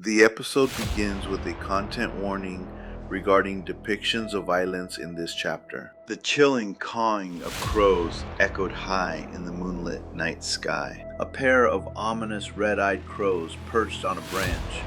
The episode begins with a content warning regarding depictions of violence in this chapter. The chilling cawing of crows echoed high in the moonlit night sky. A pair of ominous red-eyed crows perched on a branch,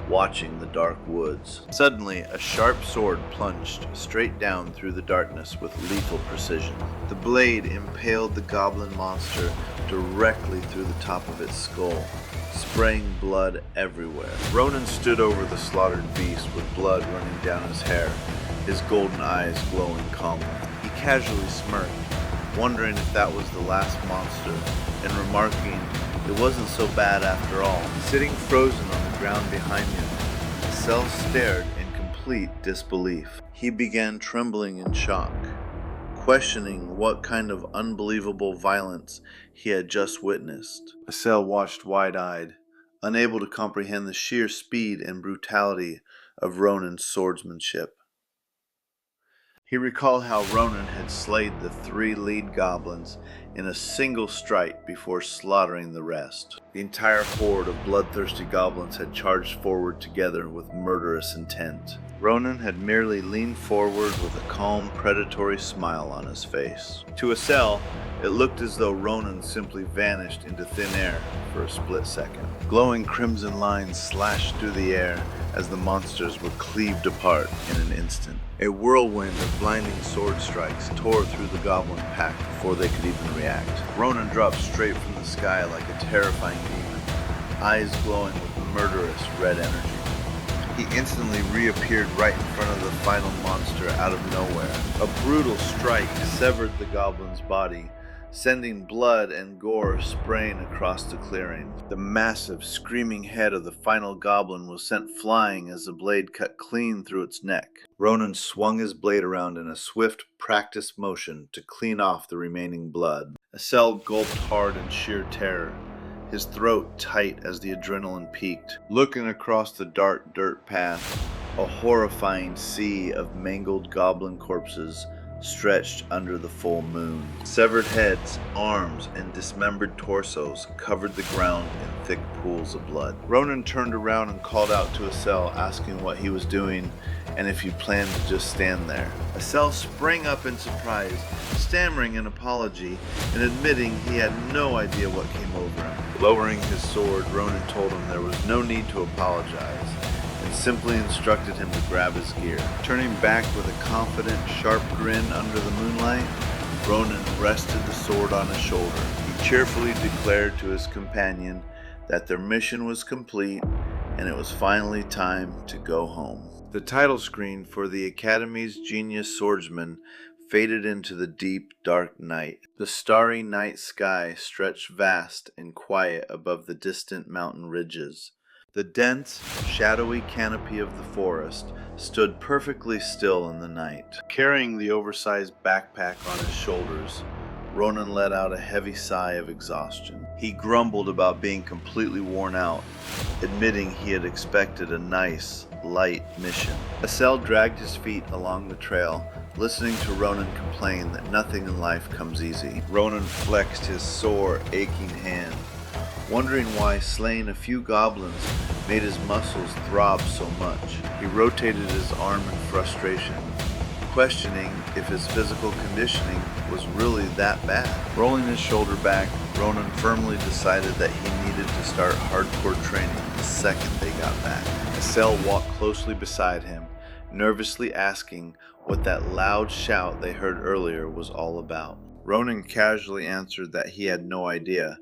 watching the dark woods. Suddenly, a sharp sword plunged straight down through the darkness with lethal precision. The blade impaled the goblin monster directly through the top of its skull, spraying blood everywhere. Ronan stood over the slaughtered beast with blood running down his hair, his golden eyes glowing calmly. He casually smirked, wondering if that was the last monster, and remarking it wasn't so bad after all. Sitting frozen on the ground behind him, Sel stared in complete disbelief. He began trembling in shock, questioning what kind of unbelievable violence he had just witnessed. Sel watched wide-eyed, unable to comprehend the sheer speed and brutality of Ronan's swordsmanship. He recalled how Ronan had slayed the 3 lead goblins in a single strike before slaughtering the rest. The entire horde of bloodthirsty goblins had charged forward together with murderous intent. Ronan had merely leaned forward with a calm, predatory smile on his face. To Sel, it looked as though Ronan simply vanished into thin air for a split second. Glowing crimson lines slashed through the air as the monsters were cleaved apart in an instant. A whirlwind of blinding sword strikes tore through the goblin pack before they could even react. Ronan dropped straight from the sky like a terrifying demon, eyes glowing with murderous red energy. He instantly reappeared right in front of the final monster out of nowhere. A brutal strike severed the goblin's body, sending blood and gore spraying across the clearing. The massive, screaming head of the final goblin was sent flying as the blade cut clean through its neck. Ronan swung his blade around in a swift, practiced motion to clean off the remaining blood. Sel gulped hard in sheer terror, his throat tight as the adrenaline peaked. Looking across the dark dirt path, a horrifying sea of mangled goblin corpses stretched under the full moon. Severed heads, arms, and dismembered torsos covered the ground in thick pools of blood. Ronan turned around and called out to Sel, asking what he was doing and if he planned to just stand there. Sel sprang up in surprise, stammering an apology and admitting he had no idea what came over him. Lowering his sword, Ronan told him there was no need to apologize, and simply instructed him to grab his gear. Turning back with a confident, sharp grin under the moonlight, Ronan rested the sword on his shoulder. He cheerfully declared to his companion that their mission was complete and it was finally time to go home. The title screen for the Academy's Genius Swordsman faded into the deep, dark night. The starry night sky stretched vast and quiet above the distant mountain ridges. The dense, shadowy canopy of the forest stood perfectly still in the night. Carrying the oversized backpack on his shoulders, Ronan let out a heavy sigh of exhaustion. He grumbled about being completely worn out, admitting he had expected a nice, light mission. Sel dragged his feet along the trail, listening to Ronan complain that nothing in life comes easy. Ronan flexed his sore, aching hand, wondering why slaying a few goblins made his muscles throb so much. He rotated his arm in frustration, questioning if his physical conditioning was really that bad. Rolling his shoulder back, Ronan firmly decided that he needed to start hardcore training the second they got back. Sel walked closely beside him, nervously asking what that loud shout they heard earlier was all about. Ronan casually answered that he had no idea,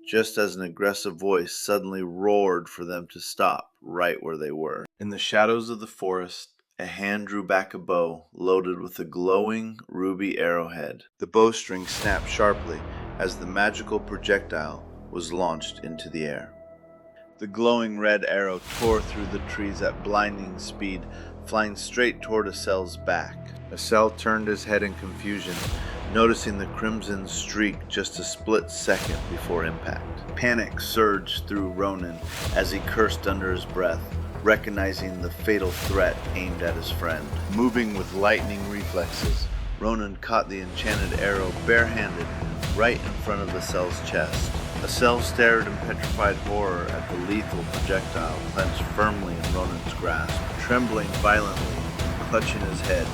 just as an aggressive voice suddenly roared for them to stop right where they were. In the shadows of the forest, a hand drew back a bow loaded with a glowing ruby arrowhead. The bowstring snapped sharply as the magical projectile was launched into the air. The glowing red arrow tore through the trees at blinding speed, flying straight toward Sel's back. Sel turned his head in confusion, noticing the crimson streak just a split second before impact. Panic surged through Ronan as he cursed under his breath, recognizing the fatal threat aimed at his friend. Moving with lightning reflexes, Ronan caught the enchanted arrow barehanded right in front of Sel's chest. Estelle stared in petrified horror at the lethal projectile clenched firmly in Ronan's grasp. Trembling violently and clutching his head,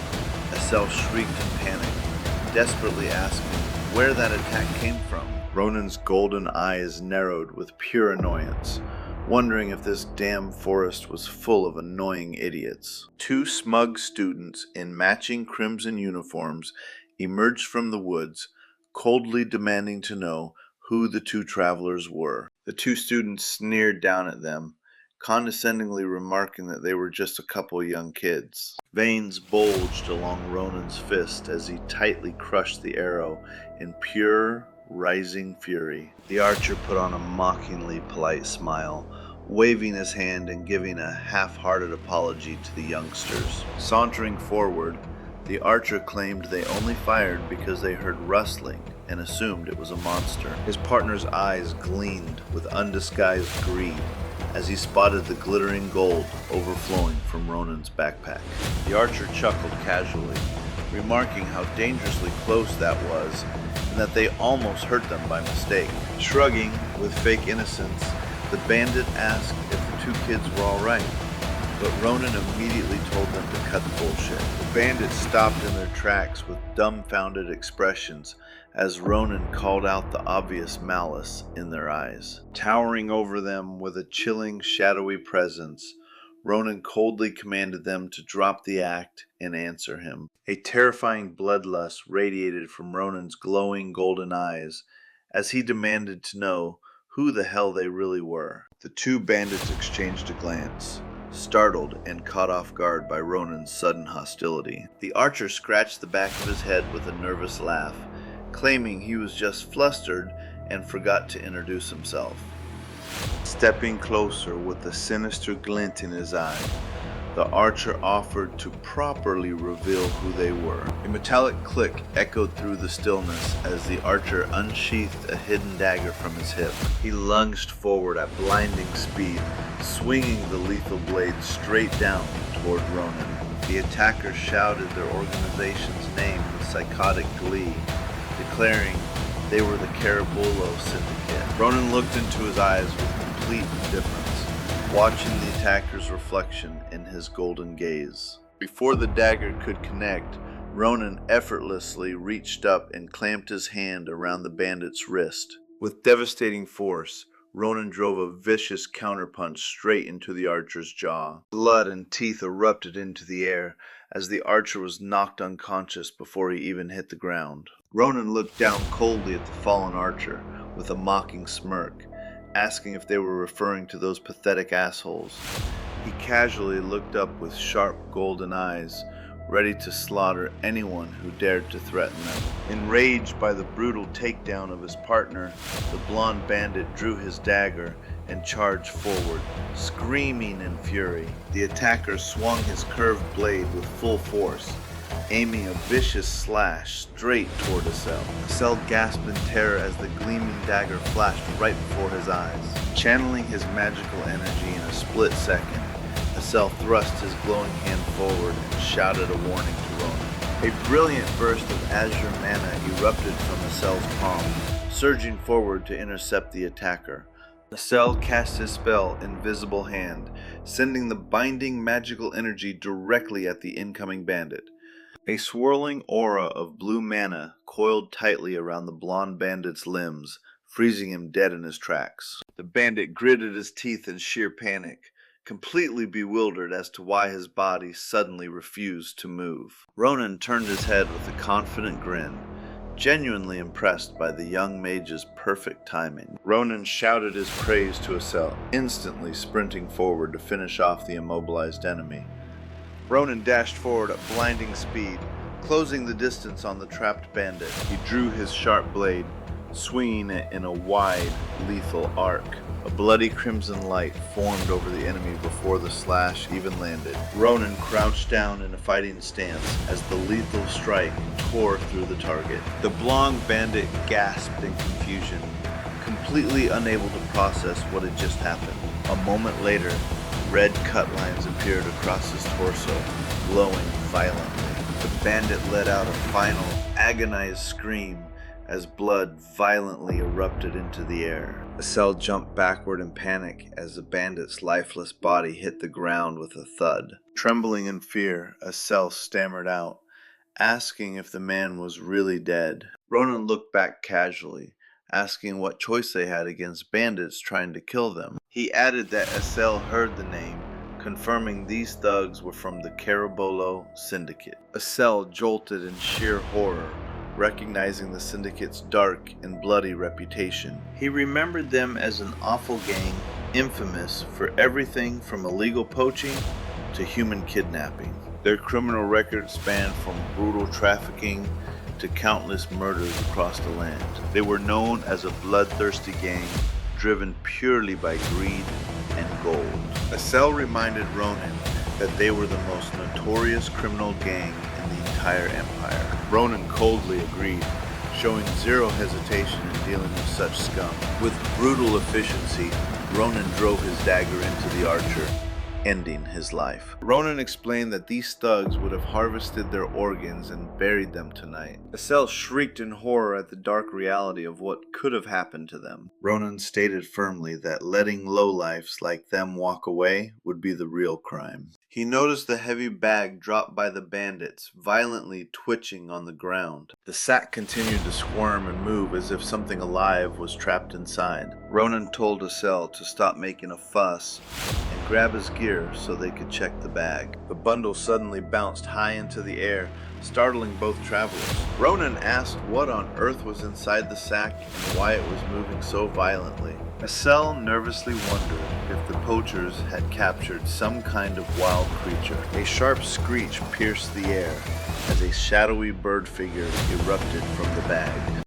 Estelle shrieked in panic, desperately asking where that attack came from. Ronan's golden eyes narrowed with pure annoyance, wondering if this damn forest was full of annoying idiots. Two smug students in matching crimson uniforms emerged from the woods, coldly demanding to know who the two travelers were. The two students sneered down at them, condescendingly remarking that they were just a couple young kids. Veins bulged along Ronan's fist as he tightly crushed the arrow in pure, rising fury. The archer put on a mockingly polite smile, waving his hand and giving a half-hearted apology to the youngsters. Sauntering forward, the archer claimed they only fired because they heard rustling and assumed it was a monster. His partner's eyes gleamed with undisguised greed as he spotted the glittering gold overflowing from Ronan's backpack. The archer chuckled casually, remarking how dangerously close that was and that they almost hurt them by mistake. Shrugging with fake innocence, the bandit asked if the two kids were all right, but Ronan immediately told them to cut the bullshit. The bandits stopped in their tracks with dumbfounded expressions as Ronan called out the obvious malice in their eyes. Towering over them with a chilling, shadowy presence, Ronan coldly commanded them to drop the act and answer him. A terrifying bloodlust radiated from Ronan's glowing golden eyes as he demanded to know who the hell they really were. The two bandits exchanged a glance, startled and caught off guard by Ronan's sudden hostility. The archer scratched the back of his head with a nervous laugh, claiming he was just flustered and forgot to introduce himself. Stepping closer with a sinister glint in his eye, the archer offered to properly reveal who they were. A metallic click echoed through the stillness as the archer unsheathed a hidden dagger from his hip. He lunged forward at blinding speed, swinging the lethal blade straight down toward Ronan. The attackers shouted their organization's name with psychotic glee, declaring they were the Carabollo Syndicate. Ronan looked into his eyes with complete indifference, watching the attacker's reflection in his golden gaze. Before the dagger could connect, Ronan effortlessly reached up and clamped his hand around the bandit's wrist. With devastating force, Ronan drove a vicious counterpunch straight into the archer's jaw. Blood and teeth erupted into the air as the archer was knocked unconscious before he even hit the ground. Ronan looked down coldly at the fallen archer with a mocking smirk, asking if they were referring to those pathetic assholes. He casually looked up with sharp golden eyes, ready to slaughter anyone who dared to threaten them. Enraged by the brutal takedown of his partner, the blonde bandit drew his dagger and charged forward, screaming in fury. The attacker swung his curved blade with full force, aiming a vicious slash straight toward Estelle. Estelle gasped in terror as the gleaming dagger flashed right before his eyes. Channeling his magical energy in a split second, Estelle thrust his glowing hand forward and shouted a warning to Ronan. A brilliant burst of azure mana erupted from Estelle's palm, surging forward to intercept the attacker. Estelle cast his spell Invisible Hand, sending the binding magical energy directly at the incoming bandit. A swirling aura of blue mana coiled tightly around the blonde bandit's limbs, freezing him dead in his tracks. The bandit gritted his teeth in sheer panic, completely bewildered as to why his body suddenly refused to move. Ronan turned his head with a confident grin, genuinely impressed by the young mage's perfect timing. Ronan shouted his praise to Estelle, instantly sprinting forward to finish off the immobilized enemy. Ronan dashed forward at blinding speed, closing the distance on the trapped bandit. He drew his sharp blade, swinging it in a wide, lethal arc. A bloody crimson light formed over the enemy before the slash even landed. Ronan crouched down in a fighting stance as the lethal strike tore through the target. The blonde bandit gasped in confusion, completely unable to process what had just happened. A moment later, red cut lines appeared across his torso, glowing violently. The bandit let out a final, agonized scream as blood violently erupted into the air. Estelle jumped backward in panic as the bandit's lifeless body hit the ground with a thud. Trembling in fear, Estelle stammered out, asking if the man was really dead. Ronan looked back casually, asking what choice they had against bandits trying to kill them. He added that Estelle heard the name, confirming these thugs were from the Carabolo Syndicate. Estelle jolted in sheer horror, recognizing the Syndicate's dark and bloody reputation. He remembered them as an awful gang, infamous for everything from illegal poaching to human kidnapping. Their criminal record spanned from brutal trafficking to countless murders across the land. They were known as a bloodthirsty gang, driven purely by greed and gold. Estelle reminded Ronan that they were the most notorious criminal gang in the entire empire. Ronan coldly agreed, showing zero hesitation in dealing with such scum. With brutal efficiency, Ronan drove his dagger into the archer, ending his life. Ronan explained that these thugs would have harvested their organs and buried them tonight. Estelle shrieked in horror at the dark reality of what could have happened to them. Ronan stated firmly that letting lowlifes like them walk away would be the real crime. He noticed the heavy bag dropped by the bandits, violently twitching on the ground. The sack continued to squirm and move as if something alive was trapped inside. Ronan told Estelle to stop making a fuss and grab his gear so they could check the bag. The bundle suddenly bounced high into the air, startling both travelers. Ronan asked what on earth was inside the sack and why it was moving so violently. Estelle nervously wondered if the poachers had captured some kind of wild creature. A sharp screech pierced the air as a shadowy bird figure erupted from the bag.